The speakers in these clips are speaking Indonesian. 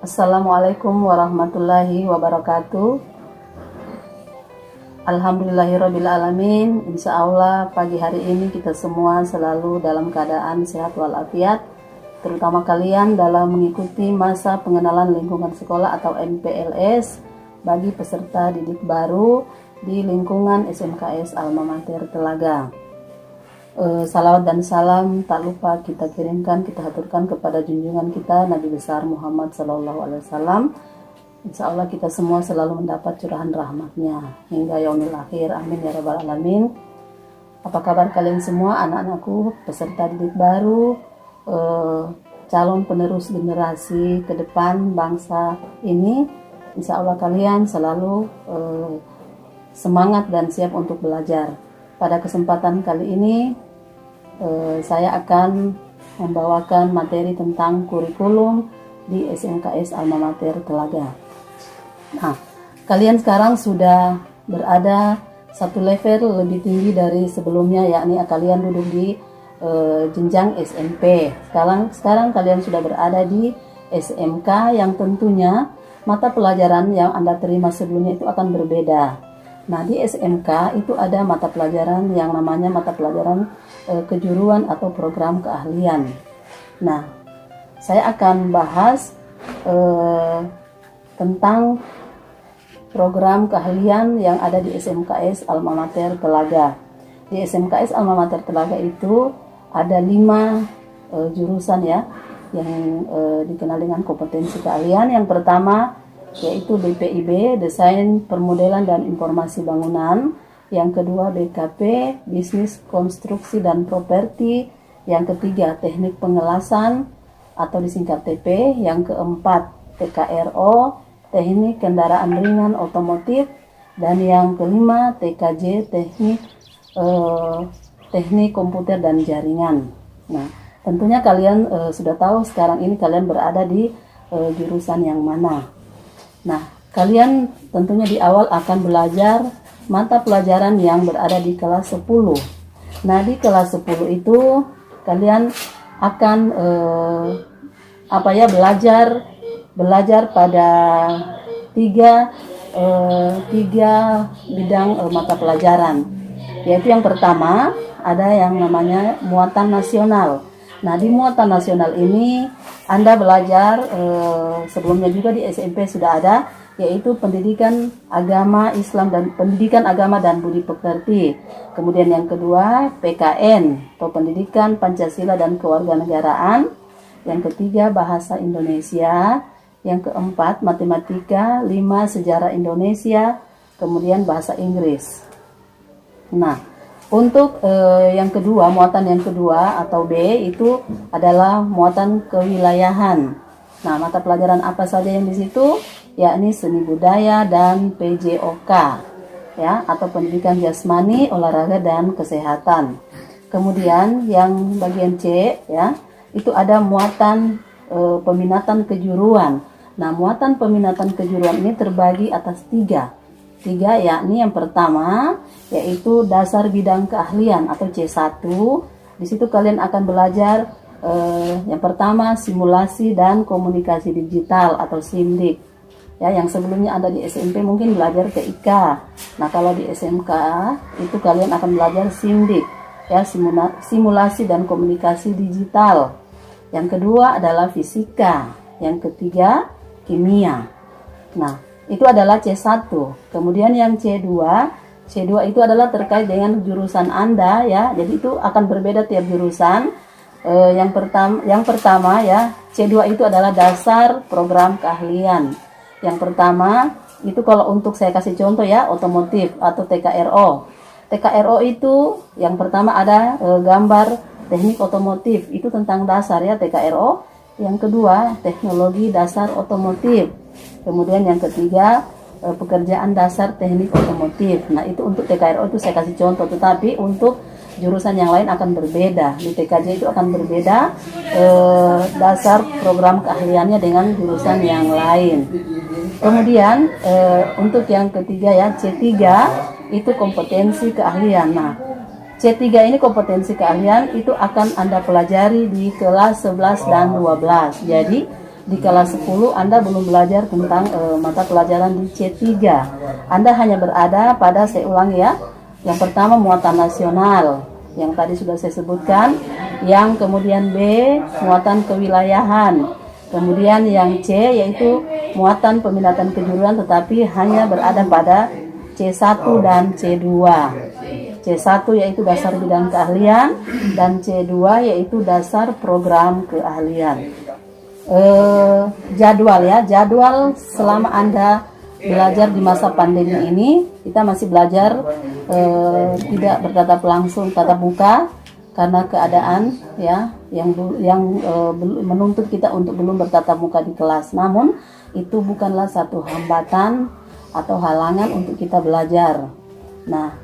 Assalamualaikum warahmatullahi wabarakatuh. Alhamdulillahirabbil alamin. Insya Allah pagi hari ini kita semua selalu dalam keadaan sehat walafiat, terutama kalian dalam mengikuti masa pengenalan lingkungan sekolah atau MPLS bagi peserta didik baru di lingkungan SMKS Alma Mater Telaga. Salawat dan salam tak lupa kita kirimkan, kita haturkan kepada junjungan kita Nabi besar Muhammad SAW. Insya Allah kita semua selalu mendapat curahan rahmatnya hingga yaumil akhir. Amin ya rabbal alamin. Apa kabar kalian semua, anak-anakku, peserta didik baru, calon penerus generasi ke depan bangsa ini? Insya Allah kalian selalu semangat dan siap untuk belajar. Pada kesempatan kali ini saya akan membawakan materi tentang kurikulum di SMKS Alma Mater Telaga. Nah, kalian sekarang sudah berada satu level lebih tinggi dari sebelumnya, yakni kalian duduk di jenjang SMP. Sekarang kalian sudah berada di SMK yang tentunya mata pelajaran yang Anda terima sebelumnya itu akan berbeda. Nah, di SMK itu ada mata pelajaran yang namanya mata pelajaran kejuruan atau program keahlian. Nah, saya akan bahas tentang program keahlian yang ada di SMKS Alma Mater Telaga. Di SMKS Alma Mater Telaga itu ada 5 jurusan ya, yang dikenal dengan kompetensi keahlian. Yang pertama yaitu BPIB, Desain Permodelan dan Informasi Bangunan. Yang kedua BKP, Bisnis Konstruksi dan Properti. Yang ketiga Teknik Pengelasan atau disingkat TP. Yang keempat TKRO, Teknik Kendaraan Ringan Otomotif. Dan yang kelima TKJ, Teknik Komputer dan Jaringan. Nah, tentunya kalian sudah tahu sekarang ini kalian berada di jurusan yang mana. Nah, kalian tentunya di awal akan belajar mata pelajaran yang berada di kelas 10. Nah, di kelas 10 itu kalian akan belajar pada tiga bidang mata pelajaran. Yaitu yang pertama ada yang namanya muatan nasional. Nah, di muatan nasional ini Anda belajar sebelumnya juga di SMP sudah ada, yaitu pendidikan agama Islam dan pendidikan agama dan budi pekerti. Kemudian yang kedua PKN atau pendidikan Pancasila dan kewarganegaraan. Yang ketiga bahasa Indonesia. Yang keempat matematika, 5 sejarah Indonesia, kemudian bahasa Inggris. Nah, untuk yang kedua, muatan yang kedua atau B itu adalah muatan kewilayahan. Nah, mata pelajaran apa saja yang di situ? Yakni seni budaya dan PJOK, ya, atau pendidikan jasmani, olahraga dan kesehatan. Kemudian yang bagian C, ya, itu ada muatan peminatan kejuruan. Nah, muatan peminatan kejuruan ini terbagi atas tiga, yakni yang pertama yaitu dasar bidang keahlian atau C1. Di situ kalian akan belajar yang pertama simulasi dan komunikasi digital atau SIMDIK. Ya, yang sebelumnya Anda di SMP mungkin belajar TIK. Nah, kalau di SMK itu kalian akan belajar SIMDIK, ya, simulasi dan komunikasi digital. Yang kedua adalah fisika, yang ketiga kimia. Nah, itu adalah C1. Kemudian yang C2 itu adalah terkait dengan jurusan Anda, ya. Jadi itu akan berbeda tiap jurusan. Yang pertama ya, C2 itu adalah dasar program keahlian. Yang pertama itu kalau untuk saya kasih contoh ya, otomotif atau TKRO. TKRO itu yang pertama ada gambar teknik otomotif, itu tentang dasar ya TKRO. Yang kedua teknologi dasar otomotif. Kemudian yang ketiga pekerjaan dasar teknik otomotif. Nah, itu untuk TKRO itu saya kasih contoh, tetapi untuk jurusan yang lain akan berbeda. Di TKJ itu akan berbeda dasar program keahliannya dengan jurusan yang lain. Kemudian untuk yang ketiga ya, C3 itu kompetensi keahlian. Nah, C3 ini kompetensi keahlian itu akan Anda pelajari di kelas 11 dan 12. Jadi di kelas 10 Anda belum belajar tentang mata pelajaran di C3. Anda hanya berada pada, saya ulangi ya, yang pertama muatan nasional, yang tadi sudah saya sebutkan. Yang kemudian B, muatan kewilayahan. Kemudian yang C yaitu muatan peminatan kejuruan, tetapi hanya berada pada C1 dan C2. C1 yaitu dasar bidang keahlian, dan C2 yaitu dasar program keahlian. Jadwal ya, jadwal selama Anda belajar di masa pandemi ini, kita masih belajar tidak bertatap langsung, tatap muka, karena keadaan ya yang menuntut kita untuk belum bertatap muka di kelas. Namun itu bukanlah satu hambatan atau halangan untuk kita belajar. Nah,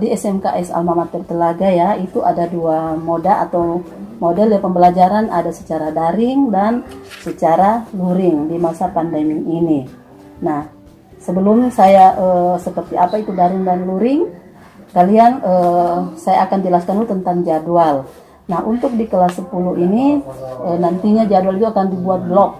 di SMKS Alma Mater Telaga ya, itu ada dua moda atau model pembelajaran, ada secara daring dan secara luring di masa pandemi ini. Nah, sebelum saya seperti apa itu daring dan luring, kalian saya akan jelaskan dulu tentang jadwal. Nah, untuk di kelas 10 ini nantinya jadwal itu akan dibuat blok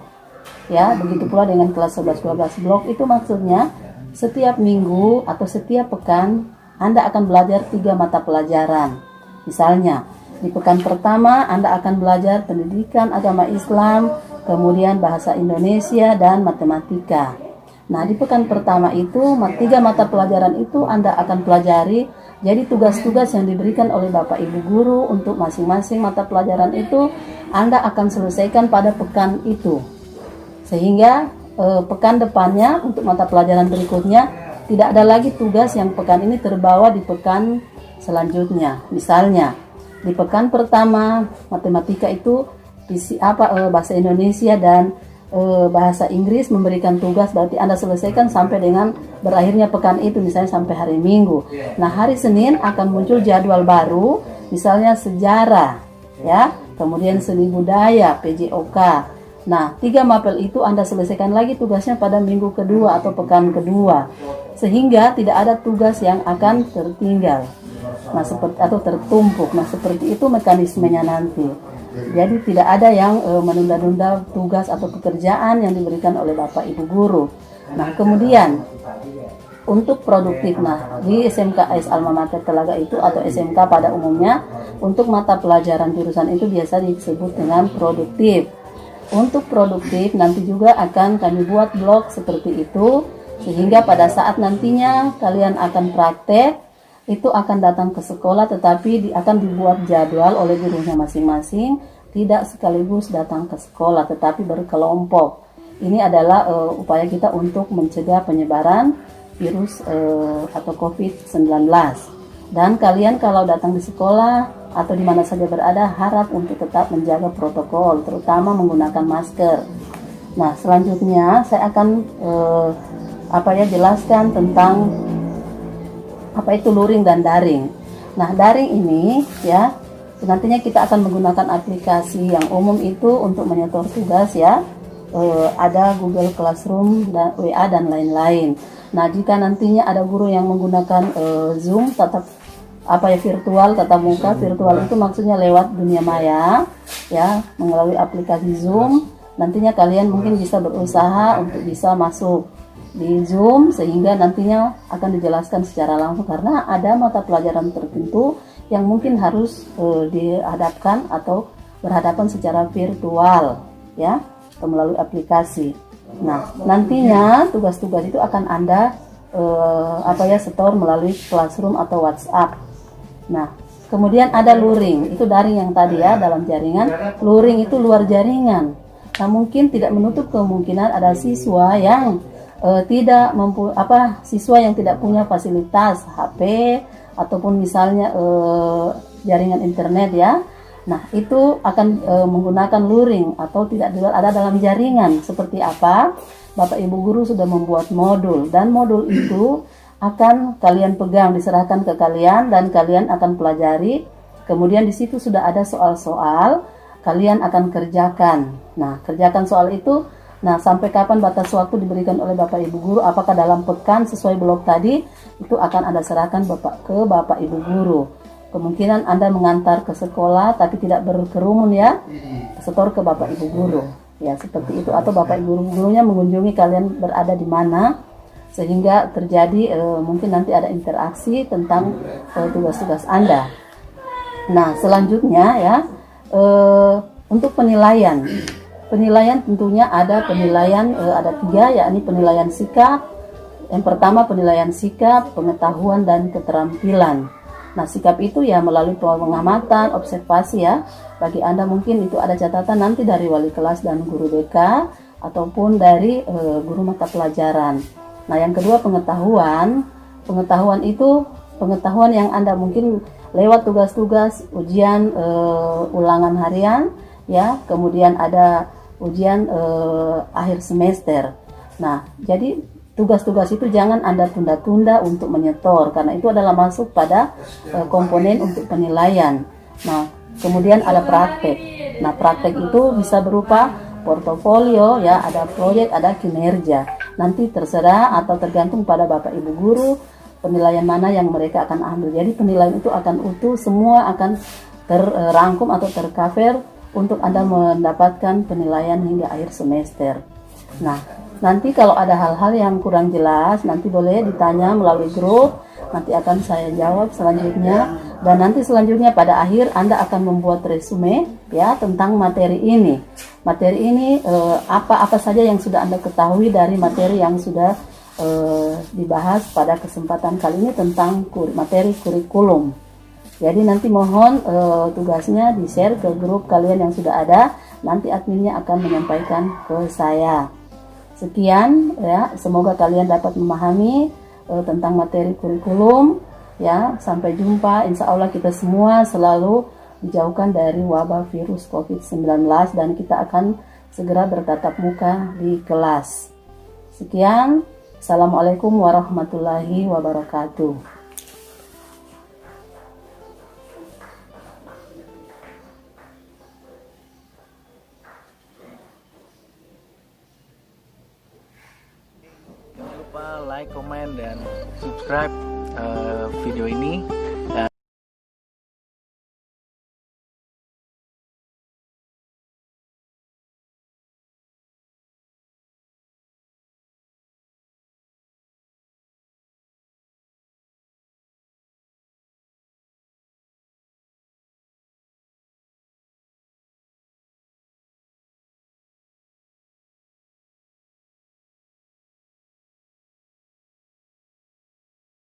ya, begitu pula dengan kelas 11-12. Blok itu maksudnya setiap minggu atau setiap pekan Anda akan belajar 3 mata pelajaran. Misalnya di pekan pertama Anda akan belajar pendidikan agama Islam, kemudian bahasa Indonesia dan matematika. Nah, di pekan pertama itu 3 mata pelajaran itu Anda akan pelajari. Jadi tugas-tugas yang diberikan oleh Bapak Ibu guru untuk masing-masing mata pelajaran itu Anda akan selesaikan pada pekan itu. Sehingga pekan depannya untuk mata pelajaran berikutnya tidak ada lagi tugas yang pekan ini terbawa di pekan selanjutnya. Misalnya di pekan pertama matematika itu bahasa Indonesia dan bahasa Inggris memberikan tugas, berarti Anda selesaikan sampai dengan berakhirnya pekan itu, misalnya sampai hari Minggu. Nah, hari Senin akan muncul jadwal baru, misalnya sejarah ya, kemudian seni budaya, PJOK. Nah, 3 mapel itu Anda selesaikan lagi tugasnya pada minggu kedua atau pekan kedua, sehingga tidak ada tugas yang akan tertinggal. Nah, seperti atau tertumpuk. Nah, seperti itu mekanismenya nanti. Jadi tidak ada yang menunda-nunda tugas atau pekerjaan yang diberikan oleh Bapak Ibu guru. Nah, kemudian untuk produktif, nah di SMKS Alma Mater Telaga itu atau SMK pada umumnya, untuk mata pelajaran jurusan itu biasa disebut dengan produktif. Untuk produktif nanti juga akan kami buat blog seperti itu, sehingga pada saat nantinya kalian akan praktek itu akan datang ke sekolah, tetapi akan dibuat jadwal oleh gurunya masing-masing, tidak sekaligus datang ke sekolah tetapi berkelompok. Ini adalah upaya kita untuk mencegah penyebaran virus atau COVID-19. Dan kalian kalau datang di sekolah atau di mana saja berada, harap untuk tetap menjaga protokol, terutama menggunakan masker. Nah, selanjutnya saya akan jelaskan tentang apa itu luring dan daring. Nah, daring ini ya, nantinya kita akan menggunakan aplikasi yang umum itu untuk menyetor tugas ya. Ada Google Classroom dan WA dan lain-lain. Nah, jika nantinya ada guru yang menggunakan Zoom virtual, tatap muka, virtual itu maksudnya lewat dunia maya ya, melalui aplikasi Zoom, nantinya kalian mungkin bisa berusaha untuk bisa masuk di Zoom, sehingga nantinya akan dijelaskan secara langsung, karena ada mata pelajaran tertentu yang mungkin harus dihadapkan atau berhadapan secara virtual ya, atau melalui aplikasi. Nah, nantinya tugas-tugas itu akan Anda setor melalui Classroom atau WhatsApp. Nah, kemudian ada luring, itu daring yang tadi ya, dalam jaringan. Luring itu luar jaringan. Nah, mungkin tidak menutup kemungkinan ada siswa yang siswa yang tidak punya fasilitas HP ataupun misalnya jaringan internet ya. Nah, itu akan menggunakan luring atau tidak ada dalam jaringan. Seperti apa? Bapak Ibu guru sudah membuat modul, dan modul itu akan kalian pegang, diserahkan ke kalian dan kalian akan pelajari. Kemudian di situ sudah ada soal-soal, kalian akan kerjakan. Nah, kerjakan soal itu. Nah, sampai kapan batas waktu diberikan oleh Bapak Ibu guru, apakah dalam pekan sesuai blok tadi, itu akan Anda serahkan ke Bapak Ibu guru. Kemungkinan Anda mengantar ke sekolah tapi tidak berkerumun ya, setor ke Bapak Ibu guru. Ya seperti itu, atau Bapak Ibu gurunya mengunjungi kalian berada di mana, sehingga terjadi mungkin nanti ada interaksi tentang tugas-tugas Anda. Nah selanjutnya ya, untuk penilaian tentunya ada penilaian, ada 3, yakni penilaian sikap. Yang pertama penilaian sikap, pengetahuan dan keterampilan. Nah sikap itu ya melalui pengamatan, observasi ya. Bagi Anda mungkin itu ada catatan nanti dari wali kelas dan guru BK ataupun dari guru mata pelajaran. Nah yang kedua pengetahuan itu pengetahuan yang Anda mungkin lewat tugas-tugas ujian ulangan harian ya, kemudian ada ujian akhir semester. Nah jadi tugas-tugas itu jangan Anda tunda-tunda untuk menyetor, karena itu adalah masuk pada komponen untuk penilaian. Nah, kemudian ada praktek. Nah, praktek itu bisa berupa portofolio ya, ada proyek, ada kinerja. Nanti terserah atau tergantung pada Bapak Ibu guru penilaian mana yang mereka akan ambil. Jadi penilaian itu akan utuh, semua akan terrangkum atau tercover untuk Anda mendapatkan penilaian hingga akhir semester. Nah, nanti kalau ada hal-hal yang kurang jelas, nanti boleh ditanya melalui grup, nanti akan saya jawab selanjutnya. Dan nanti selanjutnya pada akhir Anda akan membuat resume ya tentang materi ini. Materi ini apa saja yang sudah Anda ketahui dari materi yang sudah dibahas pada kesempatan kali ini tentang materi kurikulum. Jadi nanti mohon tugasnya di-share ke grup kalian yang sudah ada, nanti adminnya akan menyampaikan ke saya. Sekian ya, semoga kalian dapat memahami tentang materi kurikulum ya. Sampai jumpa, insya Allah kita semua selalu dijauhkan dari wabah virus COVID-19 dan kita akan segera bertatap muka di kelas. Sekian, Assalamualaikum warahmatullahi wabarakatuh. Jangan lupa like, comment, dan subscribe video ini